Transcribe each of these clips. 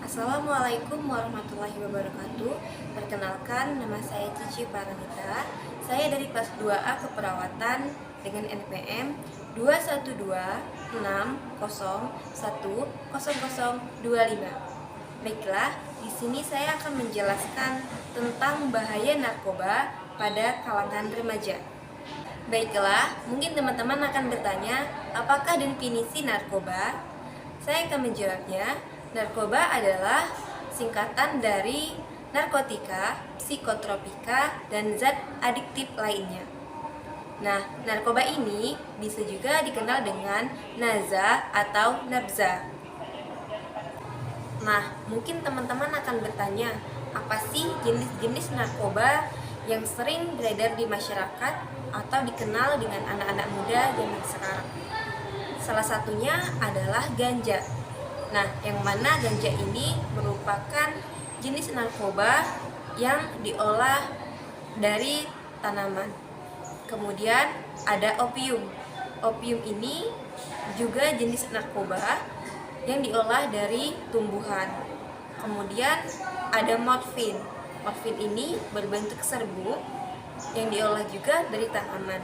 Assalamualaikum warahmatullahi wabarakatuh. Perkenalkan, nama saya Cici Paranita. Saya dari kelas 2A Keperawatan dengan NPM 21260100025. Baiklah, di sini saya akan menjelaskan tentang bahaya narkoba pada kalangan remaja. Baiklah, mungkin teman-teman akan bertanya, apakah definisi narkoba? Saya akan menjawabnya. Narkoba adalah singkatan dari narkotika, psikotropika, dan zat adiktif lainnya. Nah, narkoba ini bisa juga dikenal dengan naza atau nabza. Nah, mungkin teman-teman akan bertanya, apa sih jenis-jenis narkoba yang sering beredar di masyarakat atau dikenal dengan anak-anak muda zaman sekarang? Salah satunya adalah ganja. Nah, yang mana ganja ini merupakan jenis narkoba yang diolah dari tanaman. Kemudian ada opium. Opium ini juga jenis narkoba yang diolah dari tumbuhan. Kemudian ada morfin. Morfin ini berbentuk serbuk yang diolah juga dari tanaman.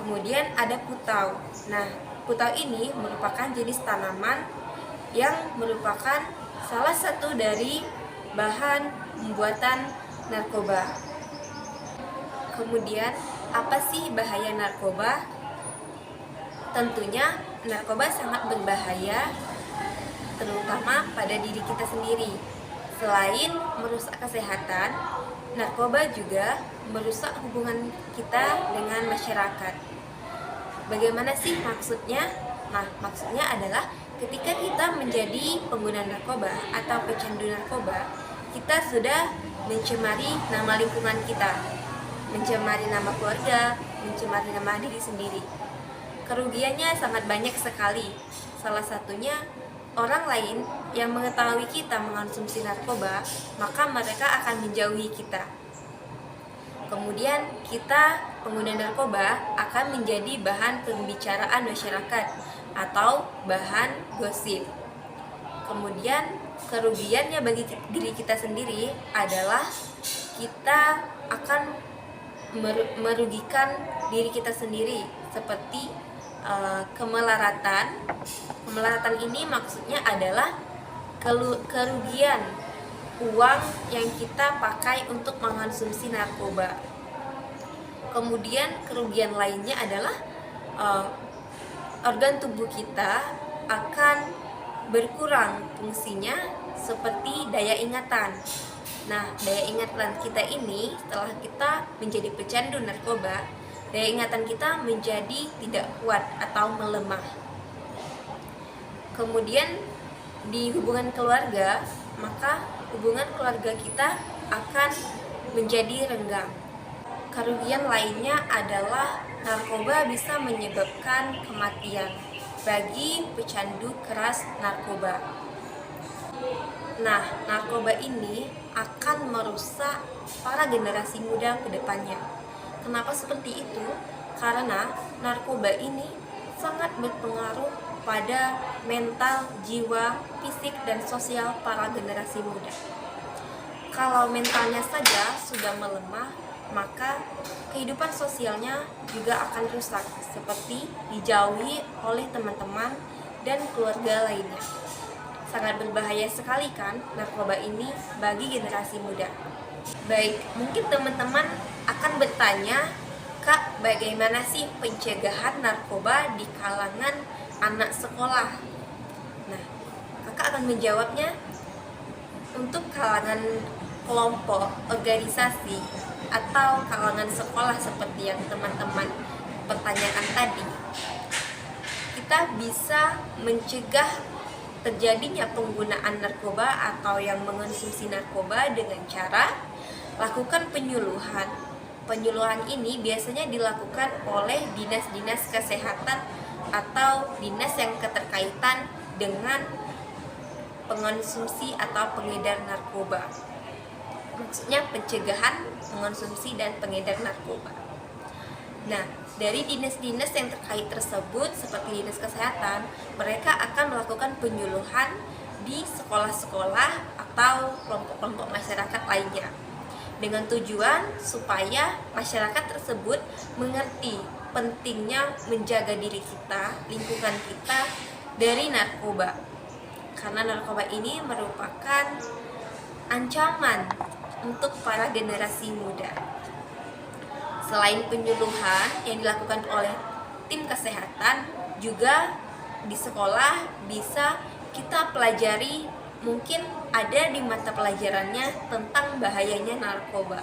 Kemudian ada putau. Nah, putau ini merupakan jenis tanaman yang merupakan salah satu dari bahan pembuatan narkoba. Kemudian, apa sih bahaya narkoba? Tentunya narkoba sangat berbahaya, terutama pada diri kita sendiri. Selain merusak kesehatan, narkoba juga merusak hubungan kita dengan masyarakat. Bagaimana sih maksudnya? Nah, maksudnya adalah ketika kita menjadi pengguna narkoba atau pecandu narkoba, kita sudah mencemari nama lingkungan kita, mencemari nama keluarga, mencemari nama diri sendiri. Kerugiannya sangat banyak sekali. Salah satunya, orang lain yang mengetahui kita mengonsumsi narkoba, maka mereka akan menjauhi kita. Kemudian kita pengguna narkoba akan menjadi bahan pembicaraan masyarakat atau bahan gosip. Kemudian kerugiannya bagi diri kita sendiri adalah kita akan merugikan diri kita sendiri seperti kemelaratan. Kemelaratan ini maksudnya adalah kerugian uang yang kita pakai untuk mengonsumsi narkoba. Kemudian kerugian lainnya adalah organ tubuh kita akan berkurang fungsinya seperti daya ingatan. Nah, daya ingatan kita ini setelah kita menjadi pecandu narkoba, daya ingatan kita menjadi tidak kuat atau melemah. Kemudian di hubungan keluarga, maka hubungan keluarga kita akan menjadi renggang. Kerugian lainnya adalah narkoba bisa menyebabkan kematian bagi pecandu keras narkoba. Nah, narkoba ini akan merusak para generasi muda ke depannya. Kenapa seperti itu? Karena narkoba ini sangat berpengaruh pada mental, jiwa, fisik, dan sosial para generasi muda. Kalau mentalnya saja sudah melemah, maka kehidupan sosialnya juga akan rusak, seperti dijauhi oleh teman-teman dan keluarga lainnya. Sangat berbahaya sekali kan narkoba ini bagi generasi muda. Baik, mungkin teman-teman akan bertanya, Kak, bagaimana sih pencegahan narkoba di kalangan anak sekolah? Nah, kakak akan menjawabnya. Untuk kalangan kelompok, organisasi, atau kalangan sekolah seperti yang teman-teman pertanyakan tadi, kita bisa mencegah terjadinya penggunaan narkoba atau yang mengonsumsi narkoba dengan cara lakukan penyuluhan. Penyuluhan ini biasanya dilakukan oleh dinas-dinas kesehatan atau dinas yang keterkaitan dengan pengonsumsi atau pengedar narkoba. Maksudnya pencegahan mengonsumsi dan pengedar narkoba. Nah, dari dinas-dinas yang terkait tersebut seperti dinas kesehatan, mereka akan melakukan penyuluhan di sekolah-sekolah atau kelompok-kelompok masyarakat lainnya, dengan tujuan supaya masyarakat tersebut mengerti pentingnya menjaga diri kita, lingkungan kita dari narkoba. Karena narkoba ini merupakan ancaman untuk para generasi muda. Selain penyuluhan yang dilakukan oleh tim kesehatan, juga di sekolah bisa kita pelajari, mungkin ada di mata pelajarannya tentang bahayanya narkoba.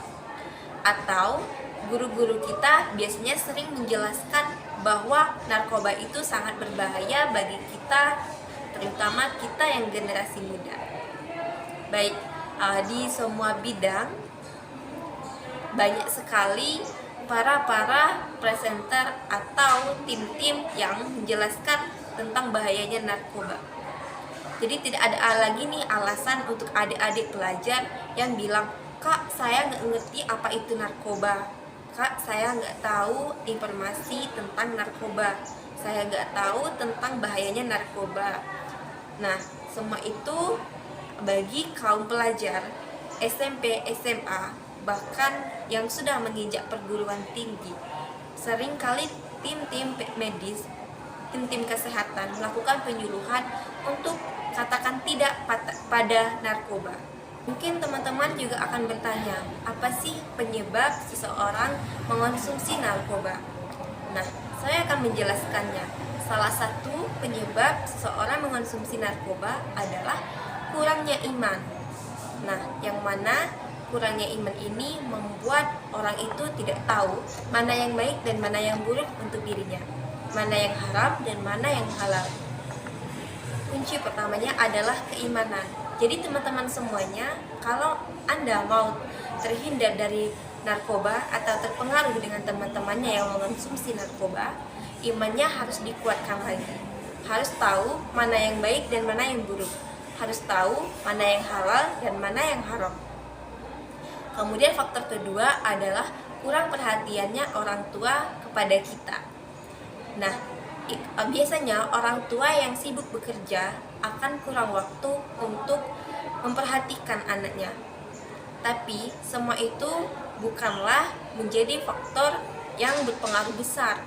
Atau guru-guru kita biasanya sering menjelaskan bahwa narkoba itu sangat berbahaya bagi kita, terutama kita yang generasi muda. Baik, di semua bidang banyak sekali para presenter atau tim-tim yang menjelaskan tentang bahayanya narkoba. Jadi tidak ada lagi nih alasan untuk adik-adik pelajar yang bilang, "Kak, saya nggak ngerti apa itu narkoba. Kak, saya nggak tahu informasi tentang narkoba. Saya nggak tahu tentang bahayanya narkoba." Nah, semua itu bagi kaum pelajar SMP, SMA, bahkan yang sudah menginjak perguruan tinggi. Seringkali tim-tim medis, tim-tim kesehatan melakukan penyuluhan untuk katakan tidak pada narkoba. Mungkin teman-teman juga akan bertanya, apa sih penyebab seseorang mengonsumsi narkoba? Nah, saya akan menjelaskannya. Salah satu penyebab seseorang mengonsumsi narkoba adalah kurangnya iman. Nah, yang mana kurangnya iman ini membuat orang itu tidak tahu mana yang baik dan mana yang buruk untuk dirinya, mana yang haram dan mana yang halal. Kunci pertamanya adalah keimanan. Jadi teman-teman semuanya, kalau Anda mau terhindar dari narkoba atau terpengaruh dengan teman-temannya yang mengonsumsi narkoba, imannya harus dikuatkan lagi. Harus tahu mana yang baik dan mana yang buruk. Harus tahu mana yang halal dan mana yang haram. Kemudian faktor kedua adalah kurang perhatiannya orang tua kepada kita. Nah, biasanya orang tua yang sibuk bekerja akan kurang waktu untuk memperhatikan anaknya. Tapi semua itu bukanlah menjadi faktor yang berpengaruh besar.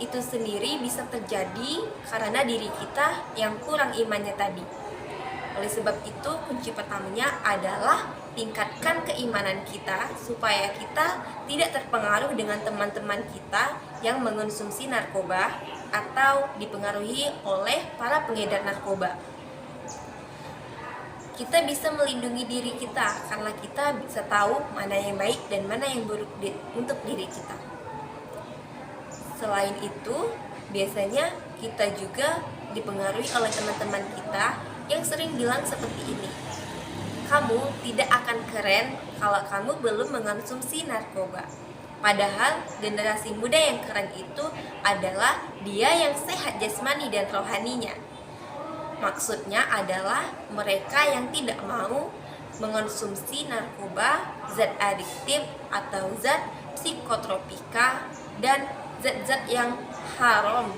Itu sendiri bisa terjadi karena diri kita yang kurang imannya tadi. Oleh sebab itu, kunci pertamanya adalah tingkatkan keimanan kita supaya kita tidak terpengaruh dengan teman-teman kita yang mengonsumsi narkoba atau dipengaruhi oleh para pengedar narkoba. Kita bisa melindungi diri kita karena kita bisa tahu mana yang baik dan mana yang buruk untuk diri kita. Selain itu, biasanya kita juga dipengaruhi oleh teman-teman kita yang sering bilang seperti ini, "Kamu tidak akan keren kalau kamu belum mengonsumsi narkoba." Padahal generasi muda yang keren itu adalah dia yang sehat jasmani dan rohaninya. Maksudnya adalah mereka yang tidak mau mengonsumsi narkoba, zat adiktif atau zat psikotropika, dan zat-zat yang haram.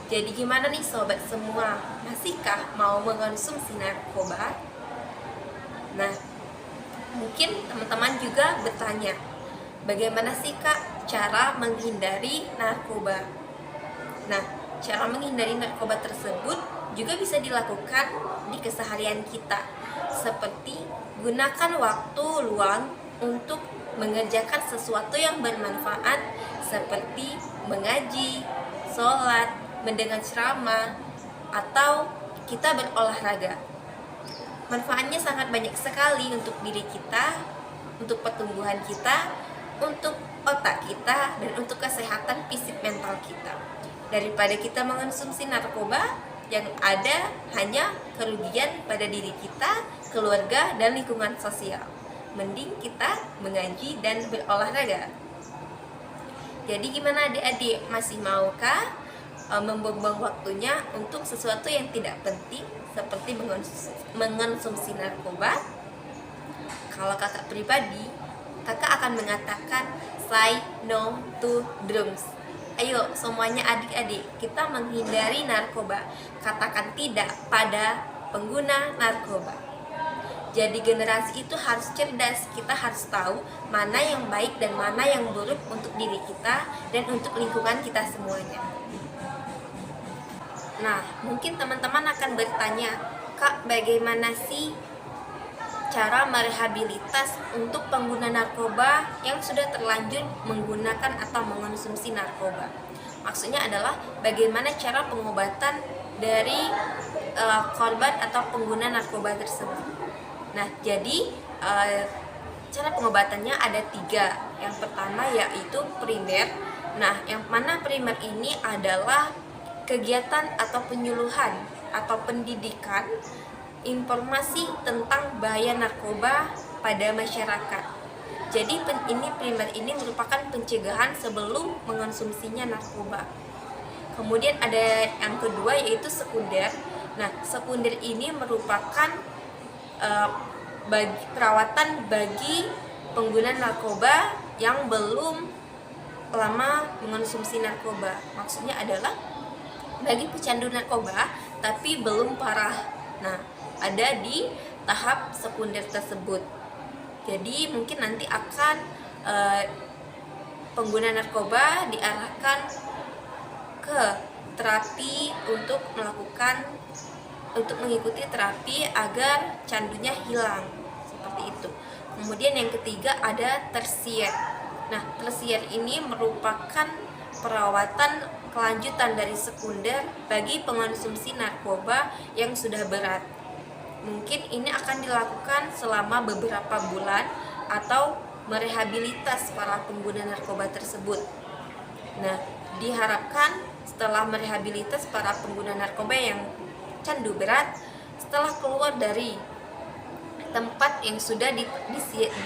Jadi gimana nih sobat semua, masihkah mau mengonsumsi narkoba? Nah, mungkin teman-teman juga bertanya, bagaimana sih Kak cara menghindari narkoba? Nah, cara menghindari narkoba tersebut juga bisa dilakukan di keseharian kita, seperti gunakan waktu luang untuk mengerjakan sesuatu yang bermanfaat seperti mengaji, sholat, mendengar ceramah, atau kita berolahraga. Manfaatnya sangat banyak sekali untuk diri kita, untuk pertumbuhan kita, untuk otak kita, dan untuk kesehatan fisik mental kita. Daripada kita mengonsumsi narkoba, yang ada hanya kerugian pada diri kita, keluarga, dan lingkungan sosial. Mending kita mengaji dan berolahraga. Jadi gimana adik-adik, masih maukah membuang waktunya untuk sesuatu yang tidak penting seperti mengonsumsi narkoba? Kalau kakak pribadi, kakak akan mengatakan say no to drugs. Ayo semuanya adik-adik, kita menghindari narkoba. Katakan tidak pada pengguna narkoba. Jadi generasi itu harus cerdas, kita harus tahu mana yang baik dan mana yang buruk untuk diri kita dan untuk lingkungan kita semuanya. Nah, mungkin teman-teman akan bertanya, Kak, bagaimana sih cara merehabilitas untuk pengguna narkoba yang sudah terlanjur menggunakan atau mengonsumsi narkoba? Maksudnya adalah bagaimana cara pengobatan dari korban atau pengguna narkoba tersebut. Nah, jadi cara pengobatannya ada 3. Yang pertama yaitu primer. Nah, yang mana primer ini adalah kegiatan atau penyuluhan atau pendidikan informasi tentang bahaya narkoba pada masyarakat. Jadi primer ini merupakan pencegahan sebelum mengonsumsinya narkoba. Kemudian ada yang kedua yaitu sekunder. Nah, sekunder ini merupakan perawatan bagi pengguna narkoba yang belum lama mengonsumsi narkoba. Maksudnya adalah bagi pecandu narkoba tapi belum parah. Nah, ada di tahap sekunder tersebut. Jadi mungkin nanti akan pengguna narkoba diarahkan ke terapi untuk mengikuti terapi agar candunya hilang, seperti itu. Kemudian yang ketiga ada tersier. Nah, tersier ini merupakan perawatan kelanjutan dari sekunder bagi pengonsumsi narkoba yang sudah berat. Mungkin ini akan dilakukan selama beberapa bulan atau merehabilitas para pengguna narkoba tersebut. Nah, diharapkan setelah merehabilitas para pengguna narkoba yang candu berat, setelah keluar dari tempat yang sudah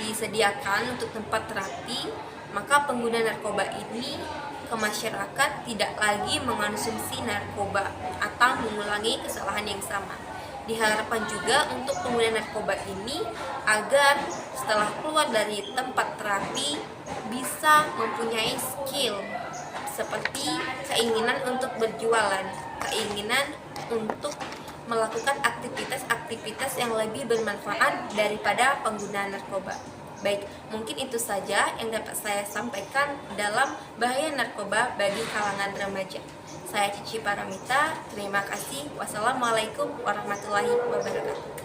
disediakan untuk tempat terapi, maka pengguna narkoba ini ke masyarakat tidak lagi mengonsumsi narkoba atau mengulangi kesalahan yang sama. Diharapkan juga untuk pengguna narkoba ini agar setelah keluar dari tempat terapi bisa mempunyai skill seperti keinginan untuk berjualan, keinginan untuk melakukan aktivitas-aktivitas yang lebih bermanfaat daripada penggunaan narkoba. Baik, mungkin itu saja yang dapat saya sampaikan dalam bahaya narkoba bagi kalangan remaja. Saya Cici Paramita, terima kasih. Wassalamualaikum warahmatullahi wabarakatuh.